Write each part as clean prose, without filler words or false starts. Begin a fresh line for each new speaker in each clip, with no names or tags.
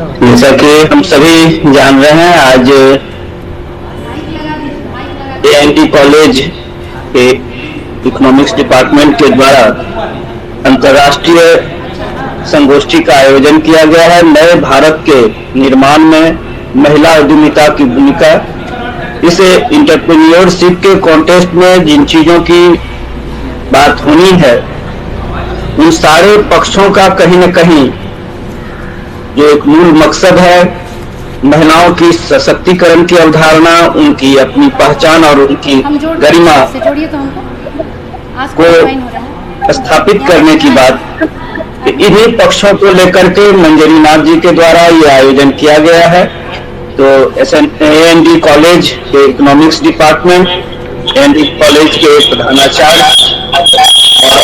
जैसा कि हम सभी जान रहे हैं, आज एएनडी कॉलेज के इकोनॉमिक्स डिपार्टमेंट के द्वारा अंतर्राष्ट्रीय संगोष्ठी का आयोजन किया गया है। नए भारत के निर्माण में महिला उद्यमिता की भूमिका। इस एंटरप्रेन्योरशिप के कॉन्टेस्ट में जिन चीजों की बात होनी है, उन सारे पक्षों का कहीं न कहीं जो एक मूल मकसद है, महिलाओं की सशक्तिकरण की अवधारणा, उनकी अपनी पहचान और उनकी गरिमा को स्थापित करने की बात, इन्हीं पक्षों को लेकर के मंजरी नाथ जी के द्वारा ये आयोजन किया गया है। तो एएनडी कॉलेज के इकोनॉमिक्स डिपार्टमेंट, एएनडी कॉलेज के प्रधानाचार्य और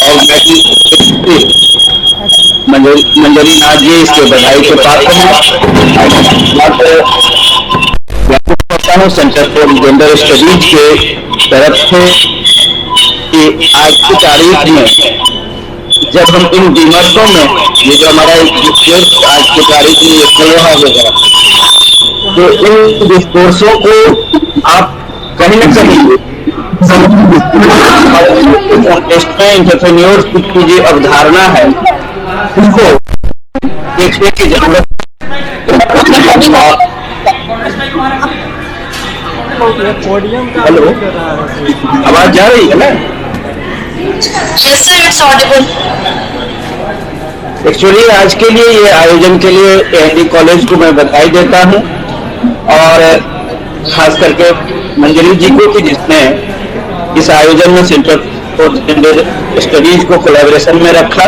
मंजरी नाथ जी इसके बधाई के पात्र हैं। सेंटर फॉर जेंडर स्टडीज के तरफ से कि आज की तारीख में जब हम इन विमर्शों में ये जो हमारा एक डिस्कोर्स आज की तारीख में रहा होगा, तो इन डिस्कोर्सों को आप कहीं न कहीं एंटरप्रेन्योरशिप की जो अवधारणा है उसको देखने की जरूरत। हेलो, आवाज जा रही है ना?
Yes sir, it's audible.
Actually आज के लिए ये आयोजन के लिए एएनडी कॉलेज को मैं बधाई देता हूँ, और खास करके मंजरी जी को कि जिसने इस आयोजन में सेंटर फॉर जेंडर स्टडीज को कोलैबोरेशन में रखा।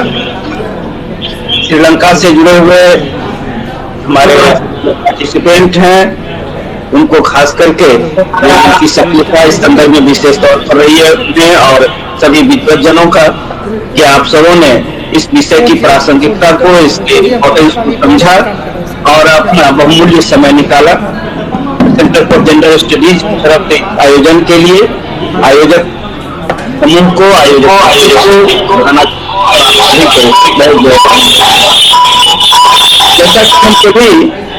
श्रीलंका से जुड़े हुए हमारे पार्टिसिपेंट हैं, उनको खास करके उनकी सफलता इस संदर्भ में विशेष तौर पर रही है, और सभी विद्वज्जनों का कि आप सबों ने इस विषय की प्रासंगिकता को, इसके इम्पोर्टेंस को समझा और अपना बहुमूल्य समय निकाला। सेंटर फॉर जेंडर स्टडीज की तरफ से आयोजन के लिए आयोजक समूह को जैसा कि हम सभी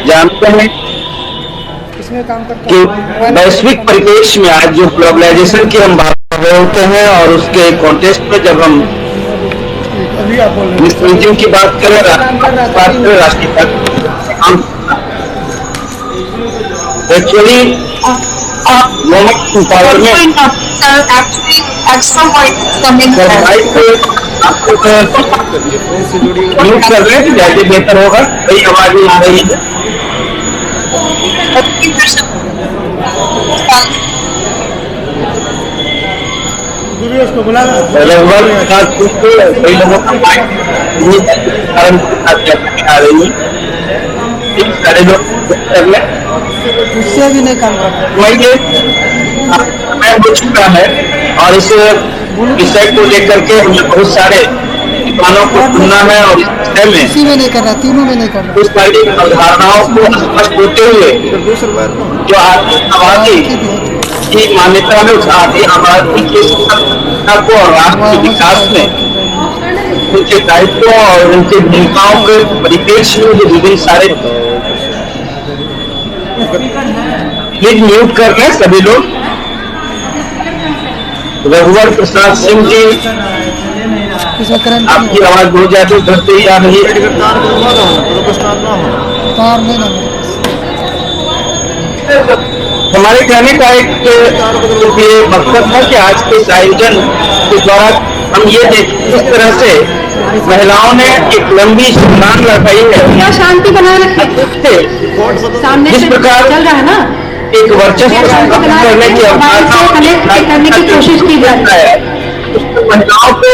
जानते हैं कि वैश्विक परिप्रेक्ष्य में आज जो ग्लोबलाइजेशन की हम बात कर रहे होते हैं, और उसके कॉन्टेक्स्ट में जब हम मिसयूजिंग की बात करें, राष्ट्रीय एक्चुअली म्यूट कर रहे हैं, ज्यादा बेहतर होगा। कई आवाज नहीं आ रही है। कई लोगों का आ रही है, सारे लोग
उससे भी नहीं काम
मैं हो चुका है, और इस विषय को लेकर के हमने बहुत सारे विद्वानों को सुनना है, और इस
में नहीं करना, तीनों में नहीं करना।
उस सारी अवधारणाओं को स्पष्ट होते हुए जो आबादी की मान्यता में, उस आधी आबादी की सत्ता को और राष्ट्र के विकास में उनके दायित्वों और उनकी भूमिकाओं के परिप्रेक्ष्य में जो विभिन्न सारे म्यूट कर रहे हैं सभी लोग। रघुवर प्रसाद सिंह जी, आपकी आवाज बहुत ज्यादा उधर से ही आ रही है। हमारे कहने का एक ये मकसद है कि आज के इस आयोजन के द्वारा हम ये देखें इस तरह से महिलाओं ने एक लंबी संग्राम लड़ाई है,
क्या शांति बनाए रखते
जिस प्रकार
चल रहा है ना,
एक वर्चस्व करने की
करने की कोशिश की जाती है।
महिलाओं को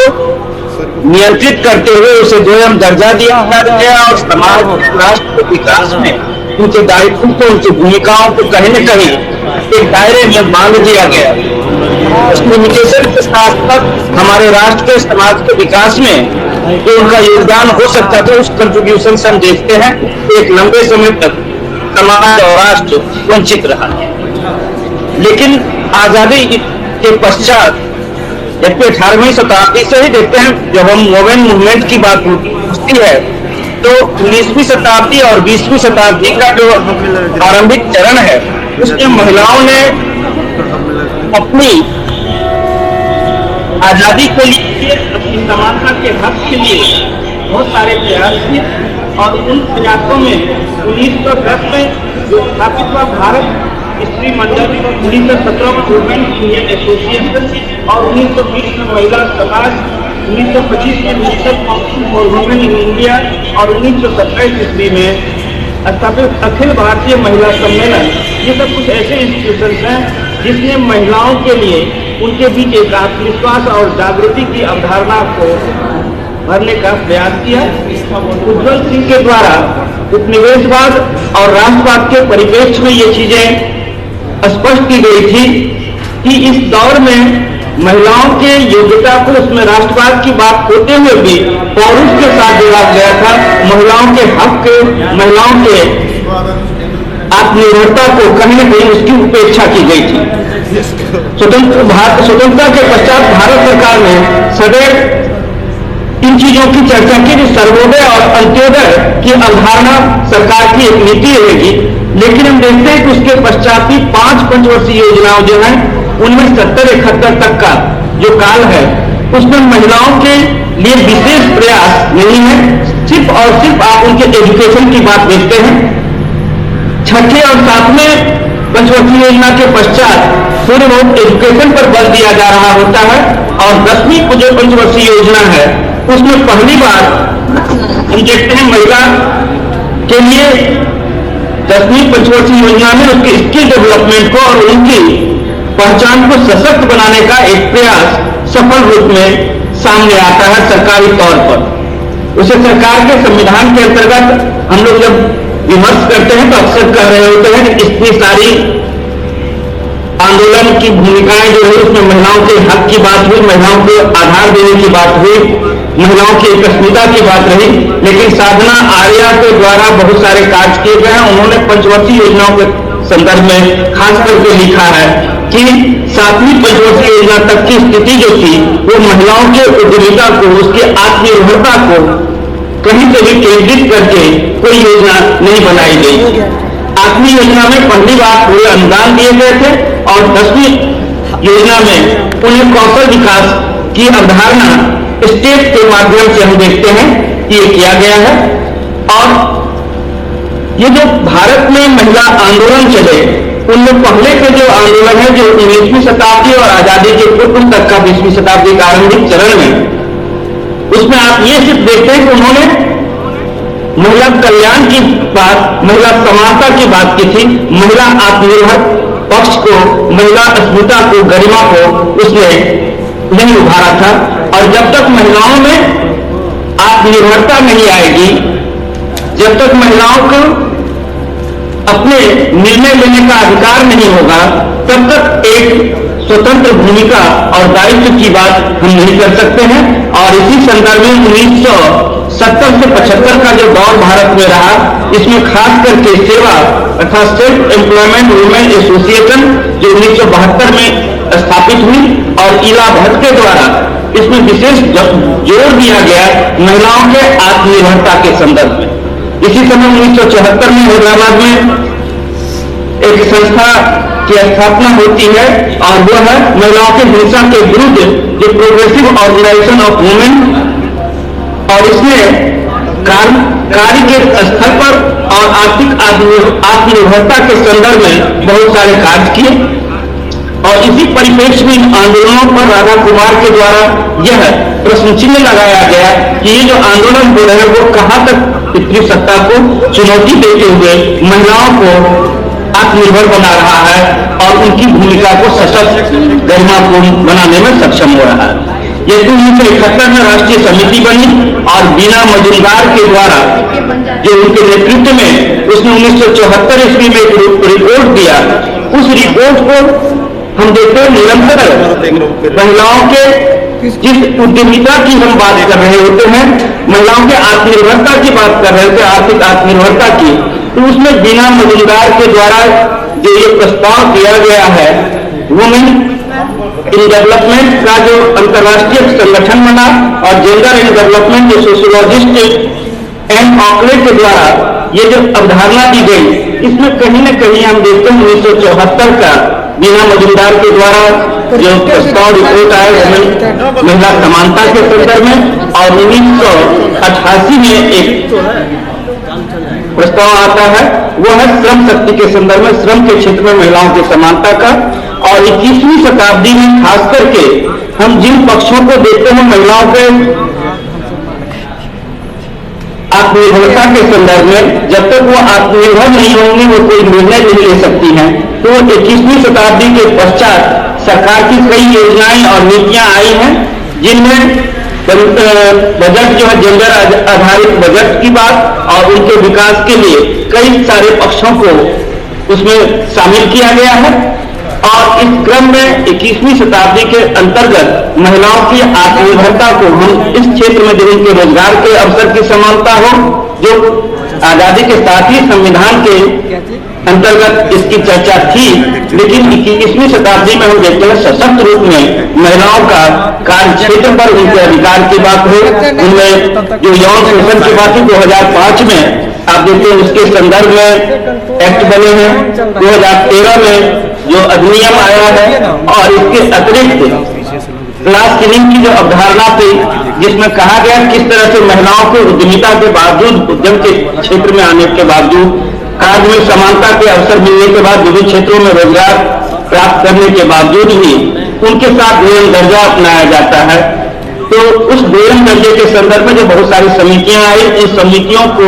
नियंत्रित करते हुए उसे दोयम दर्जा दिया गया, और समाज राष्ट्र के विकास में उनके दायित्व को, उनकी भूमिकाओं को कहीं न कहीं एक दायरे में बांध दिया गया। कम्युनिकेशन के साथ साथ हमारे राष्ट्र के समाज के विकास में जो उनका योगदान हो सकता था, उस कंट्रीब्यूशन से हम देखते हैं एक लंबे समय तक समाज और राष्ट्र वंचित रहा। लेकिन आजादी के पश्चात जबकि 18वीं शताब्दी से ही देखते हैं, जब हम वोमेन मूवमेंट की बात होती है जो 19वीं शताब्दी और 20वीं शताब्दी का जो आरंभिक चरण है, उसमें महिलाओं ने अपनी आजादी के लिए, अपनी समानता के हक के लिए बहुत सारे प्रयास किए और उन प्रयासों में 1910 में जो स्थापित हुआ भारत स्त्री मंडल, 1917 में वुमेन इंडियन एसोसिएशन और 1920 में महिला समाज, 1925 में national council for women in India और 1927 ईस्वी में स्थापित अखिल भारतीय महिला सम्मेलन, ये सब कुछ ऐसे इंस्टीट्यूशन हैं जिसने महिलाओं के लिए उनके बीच एक आत्मविश्वास और जागृति की अवधारणा को भरने का प्रयास किया। उज्ज्वल सिंह के द्वारा उपनिवेशवाद और राष्ट्रवाद के परिप्रेक्ष्य में ये चीजें स्पष्ट की गई थी कि इस दौर में महिलाओं के योग्यता को, उसमें राष्ट्रवाद की बात होते हुए भी पौरुष के साथ जोड़ा गया था। महिलाओं के हक के, महिलाओं के आत्मनिर्भरता को कहीं न कहीं उसकी उपेक्षा की गई थी। स्वतंत्रता के पश्चात भारत सरकार ने सदैव इन चीजों की चर्चा की कि सर्वोदय और अंत्योदय की अवधारणा सरकार की एक नीति रहेगी, लेकिन हम देखते हैं कि उसके पश्चात भी 5 पंचवर्षीय योजनाओं जो हैं उनमें 70-71 तक का जो काल है उसमें महिलाओं के लिए विशेष प्रयास नहीं है। सिर्फ और सिर्फ आप उनके एजुकेशन की बात देखते हैं। 6ठे और 7वें पंचवर्षीय योजना के पश्चात थोड़ी बहुत एजुकेशन पर बल दिया जा रहा होता है और 10वीं जो पंचवर्षीय योजना है उसमें पहली बार हम देखते हैं महिला के लिए 10वीं पंचवर्षीय योजना में उसके स्किल डेवलपमेंट को और उनकी पहचान को सशक्त बनाने का एक प्रयास सफल रूप में सामने आता है सरकारी तौर पर। उसे सरकार के संविधान के अंतर्गत हम लोग जब विमर्श करते हैं तो अक्सर कह रहे होते हैं कि इतनी सारी आंदोलन की भूमिकाएं जो है उसमें महिलाओं के हक की बात हुई, महिलाओं को आधार देने की बात हुई, महिलाओं की अस्मिता की बात रही, लेकिन साधना आर्या के द्वारा बहुत सारे कार्य किए गए हैं। उन्होंने पंचवर्षीय योजनाओं के संदर्भ में खास करके लिखा है कि 7वीं पंचवर्षीय योजना तक की स्थिति जो थी वो महिलाओं के उद्यमिता को, उसकी आत्मनिर्भरता को कहीं से भी केंद्रित करके कोई योजना नहीं बनाई गई। 8वीं योजना में पहली बार पूरे अनुदान दिए गए थे और 10वीं योजना में उन्हें कौशल विकास की अवधारणा स्टेट के माध्यम से हम देखते हैं कि ये किया गया है। और ये जो भारत में महिला आंदोलन चले उनमें पहले के जो आंदोलन है जो 19वीं शताब्दी और आजादी के पूर्व तक का 20वीं शताब्दी का आरंभिक चरण में, उसमें आप ये सिर्फ देखते हैं कि उन्होंने महिला कल्याण की बात, महिला समानता की बात की थी, महिला आत्मनिर्भर पक्ष को, महिला अस्मिता को, गरिमा को उसने नहीं उभारा था। और जब तक महिलाओं में आत्मनिर्भरता नहीं आएगी, जब तक महिलाओं को अपने निर्णय लेने का अधिकार नहीं होगा, तब तक एक स्वतंत्र भूमिका और दायित्व की बात हम नहीं कर सकते हैं। और इसी संदर्भ में 1970 से 75 का जो दौर भारत में रहा, इसमें खास करके सेवा अर्थात सेल्फ एम्प्लॉयमेंट वुमेन एसोसिएशन जो 1972 में स्थापित हुई और इला भट्ट के द्वारा इसमें विशेष जोर दिया गया महिलाओं के आत्मनिर्भरता के संदर्भ में। इसी समय 1974 में हैदराबाद में एक संस्था की स्थापना होती है और वह है महिलाओं के हिंसा के विरुद्ध जो प्रोग्रेसिव ऑर्गेनाइजेशन ऑफ वुमेन, और इसमें कार्य के स्तर पर और आर्थिक आत्मनिर्भरता के संदर्भ में बहुत सारे कार्य किए। और इसी परिप्रेक्ष्य में आंदोलनों पर राधा कुमार के द्वारा यह प्रश्न चिन्ह लगाया गया कि ये जो आंदोलन हो रहे हैं वो कहां तक पितृसत्ता को चुनौती देते हुए महिलाओं को आत्मनिर्भर बना रहा है और उनकी भूमिका को सशक्त गरिमापूर्ण बनाने में सक्षम हो रहा है। ये 1971 में राष्ट्रीय समिति बनी और बीना मजुमदार के द्वारा जो उनके नेतृत्व में उसने 1974 ईस्वी में एक रिपोर्ट दिया। उस रिपोर्ट को हम देखते हैं निरंतर महिलाओं के जिस उद्यमिता की हम बात कर रहे होते हैं, महिलाओं के आत्मनिर्भरता की बात कर रहे होते हैं, आर्थिक आत्मनिर्भरता की, तो उसमें बीना मजुमदार के द्वारा जो ये प्रस्ताव किया गया है वुमेन इन डेवलपमेंट का जो अंतर्राष्ट्रीय संगठन बना और जेंडर इन डेवलपमेंट जो सोशियोलॉजिस्ट एंड ऑकले के द्वारा ये जो अवधारणा दी गई, इसमें कहीं न कहीं हम देखते हैं 1974 का बीना मजूमदार के द्वारा जो प्रस्ताव रिपोर्ट आया महिला समानता के संदर्भ में, और 1988 में एक प्रस्ताव आता है, वो है श्रम शक्ति के संदर्भ में, श्रम के क्षेत्र में महिलाओं की समानता का। और 21वीं शताब्दी में खास करके हम जिन पक्षों को देखते हैं महिलाओं के आत्मनिर्भरता के संदर्भ में, जब तक वो आत्मनिर्भर नहीं होंगी वो कोई निर्णय नहीं ले सकती हैं। तो 21वीं शताब्दी के पश्चात सरकार की कई योजनाएं और नीतियां आई हैं, जिनमें बजट जो है जेंडर आधारित बजट की बात और उनके विकास के लिए कई सारे पक्षों को उसमें शामिल किया गया है। और इस क्रम में 21वीं शताब्दी के अंतर्गत महिलाओं की आत्मनिर्भरता को हम इस क्षेत्र में जो उनके रोजगार के अवसर की समानता हो, जो आजादी के साथ ही संविधान के अंतर्गत इसकी चर्चा थी, लेकिन 21वीं शताब्दी में हम देखते हैं सशक्त रूप में महिलाओं का कार्य क्षेत्र पर उनके अधिकार की बात हो। उनमें जो यौन शोषण की बात है 2005 में आप देखते हैं उसके संदर्भ में एक्ट बने हैं, 2013 में जो अधिनियम आया है, और इसके अतिरिक्त क्लास किलिंग की जो अवधारणा थी, जिसमें कहा गया किस तरह से महिलाओं को उद्यमिता के बावजूद, उद्यम के क्षेत्र में आने के बावजूद, कार्य में समानता के अवसर मिलने के बाद, विभिन्न क्षेत्रों में रोजगार प्राप्त करने के बावजूद भी उनके साथ दोयम दर्जा अपनाया जाता है। तो उस दोयम दर्जे के संदर्भ में जो बहुत सारी समितियां आई, उन समितियों को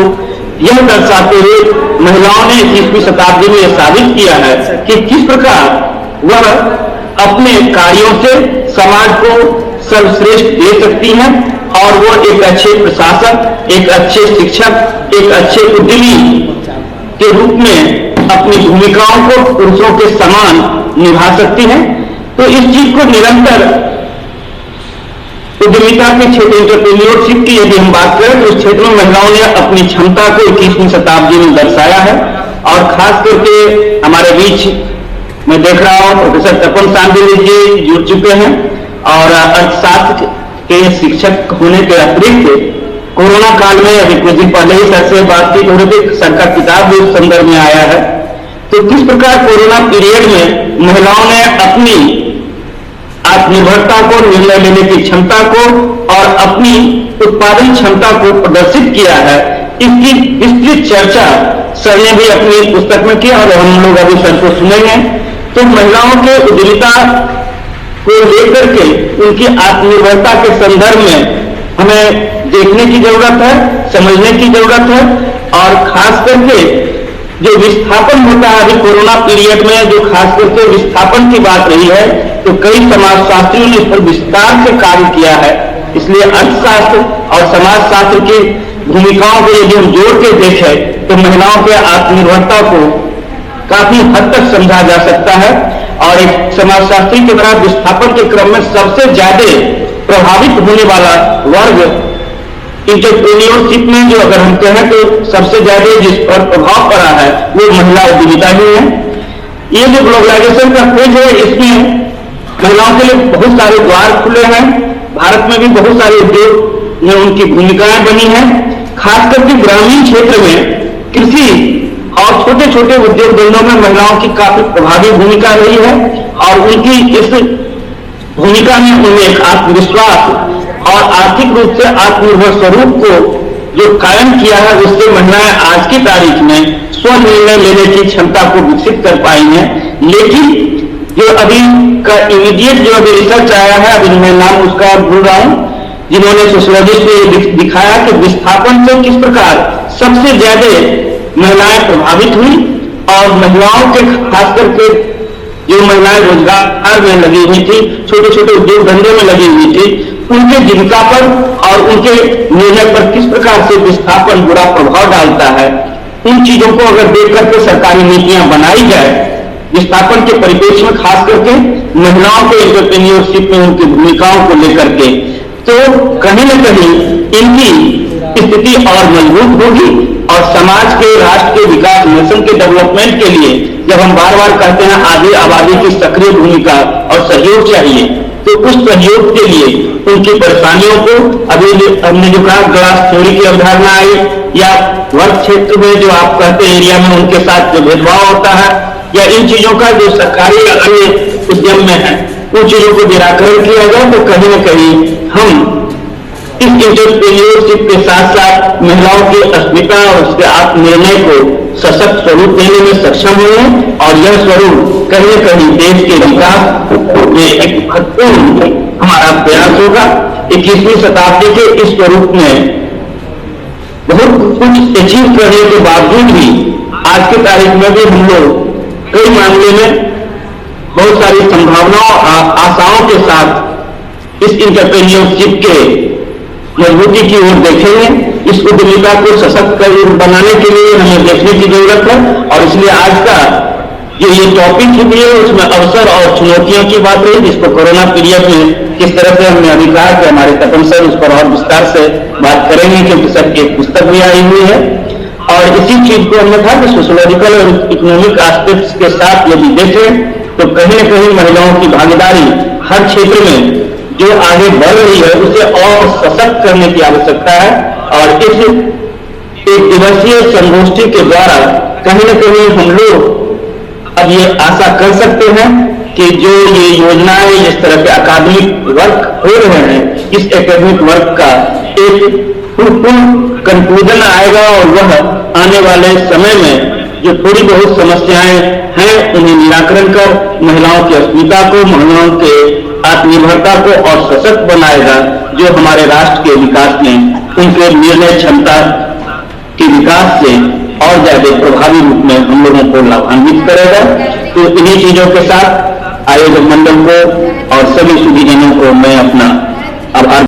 यह दर्शाते हुए महिलाओं ने 21वीं शताब्दी में यह साबित किया है कि किस प्रकार वह अपने कार्यों से समाज को सर्वश्रेष्ठ दे सकती हैं, और वो एक अच्छे प्रशासक, एक अच्छे शिक्षक, एक अच्छे उद्यमी के रूप में अपनी भूमिकाओं को पुरुषों के समान निभा सकती हैं। तो इस चीज को निरंतर उद्यमिता के क्षेत्र, एंटरप्रेन्योरशिप की यदि हम बात करें तो उस क्षेत्र में महिलाओं ने अपनी क्षमता को 21वीं शताब्दी में दर्शाया है। और खास करके हमारे बीच मैं देख रहा हूं प्रोफेसर तपन सांडिल जी जुड़ चुके हैं, और अर्थशास्त्र के शिक्षक होने के अतिरिक्त कोरोना काल में अभी कुछ दिन पहले ही सर से बातचीत हो रही थी, सर का किताब भी उस संदर्भ में आया है। तो किस प्रकार कोरोना पीरियड में महिलाओं ने अपनी आत्मनिर्भरता को, निर्णय लेने की क्षमता को और अपनी उत्पादन क्षमता को प्रदर्शित किया है, इसकी विस्तृत चर्चा सर ने भी अपनी पुस्तक में की और हम लोग अभी सर को सुनेंगे। तो महिलाओं के उद्यमिता को लेकर के उनकी आत्मनिर्भरता के संदर्भ में हमें देखने की जरूरत है, समझने की जरूरत है। और खास करके जो विस्थापन होता है अभी कोरोना पीरियड में, जो खास करके विस्थापन की बात रही है, तो कई समाजशास्त्रियों ने इस पर विस्तार से कार्य किया है। इसलिए अर्थशास्त्र और समाजशास्त्र की भूमिकाओं को यदि हम जोड़ के देखें तो महिलाओं के आत्मनिर्भरता को काफी हद तक समझा जा सकता है। और एक समाजशास्त्री के द्वारा विस्थापन के क्रम में सबसे ज्यादा प्रभावित होने वाला वर्ग एंटरप्रेन्योरशिप में, जो अगर हम कहें तो सबसे ज्यादा जिस पर प्रभाव पड़ा है वो महिला उद्यमिता ही है। ये जो ग्लोबलाइजेशन का फेज है, इसमें महिलाओं के लिए बहुत सारे द्वार खुले हैं। भारत में भी बहुत सारे उद्योग में उनकी भूमिकाएं बनी हैं। खास करके ग्रामीण क्षेत्र में कृषि और छोटे छोटे उद्योग धंधों में महिलाओं की काफी प्रभावी भूमिका रही है, और उनकी इस भूमिका ने उन्हें एक आत्मविश्वास और आर्थिक रूप से आत्मनिर्भर स्वरूप को जो कायम किया है, उससे महिलाएं आज की तारीख में स्वनिर्णय लेने की क्षमता को विकसित कर पाई हैं। लेकिन जो अभी का इमीडिएट जो अभी रिसर्च आया है, अभी मैं नाम उसका भूल रहा हूं, जिन्होंने सोशलॉजिस्ट ने दिखाया कि विस्थापन से किस प्रकार सबसे ज्यादा महिलाएं प्रभावित हुई, और महिलाओं के खास करके जो महिलाएं रोजगार में लगी हुई थी, छोटे छोटे उद्योग धंधे में लगी हुई थी, उनके जीविका पर और उनके निर्णय पर किस प्रकार से विस्थापन बुरा प्रभाव डालता है। उन चीजों को अगर देख करके सरकारी नीतियां बनाई जाए विस्थापन के परिप्रेक्ष्य में, खास करके महिलाओं के एंटरप्रेन्योरशिप में उनकी भूमिकाओं को लेकर के, तो कहीं न कहीं इनकी स्थिति और मजबूत होगी। और समाज के, राष्ट्र के विकास, नेशन के डेवलपमेंट के लिए जब हम बार बार कहते हैं आधी आबादी की सक्रिय भूमिका और सहयोग चाहिए, तो उस सहयोग के लिए उनकी परेशानियों को, अभी हमने जो कहा ग्लास थ्योरी की अवधारणा आई, या वर्ग क्षेत्र में जो आप कहते हैं एरिया में उनके साथ जो भेदभाव होता है, या इन चीजों का जो सरकारी या अन्य उद्यम में है, उन चीजों को निराकरण किया जाए तो कहीं न कहीं हम इस एंटरप्रेन्योरशिप के साथ साथ महिलाओं की अस्मिता और उसके आत्मनिर्णय को सशक्त स्वरूप देने में सक्षम हुए, और यह स्वरूप कहीं न कहीं देश के विकास में एक महत्वपूर्ण हमारा प्रयास होगा। 21वीं शताब्दी के इस स्वरूप में बहुत कुछ अचीव करने के बावजूद भी आज की तारीख में भी हम लोग कई मामले में बहुत सारी संभावनाओं आशाओं के साथ इस इंटरप्रेन्योरशिप के मजबूती की ओर देखेंगे। इस उद्यमिता को सशक्त बनाने के लिए हमें देखने की जरूरत है, और इसलिए आज का जो ये टॉपिक भी है उसमें अवसर और चुनौतियों की बात रही, जिसको कोरोना पीरियड में किस तरह से हमने अभी कहा कि हमारे तपन सर उस पर और विस्तार से बात करेंगे, क्योंकि सर की एक पुस्तक भी आई हुई है। और इसी चीज को हमने कहा कि सोशोलॉजिकल और इकोनॉमिक एस्पेक्ट्स के साथ यदि देखें तो कहीं न कहीं महिलाओं की भागीदारी हर क्षेत्र में जो आगे बढ़ रही है उसे और सशक्त करने की आवश्यकता है। और इस एक दिवसीय संगोष्ठी के द्वारा कहीं न कहीं हम लोग अब ये आशा कर सकते हैं कि जो ये योजनाएं इस तरह के अकादमिक वर्क हो रहे हैं, इस एकेडमिक वर्क का एक फुल कंक्लूजन आएगा, और वह आने वाले समय में जो थोड़ी बहुत समस्याएं हैं उन्हें निराकरण कर महिलाओं की अस्मिता को, महिलाओं के आत्मनिर्भरता को और सशक्त बनाएगा, जो हमारे राष्ट्र के विकास में उनके निर्णय क्षमता के विकास से और ज्यादा प्रभावी रूप में हम लोगों को लाभान्वित करेगा। तो इन्हीं चीजों के साथ आयोजक मंडल को और सभी सुधीजनों को मैं अपना आभार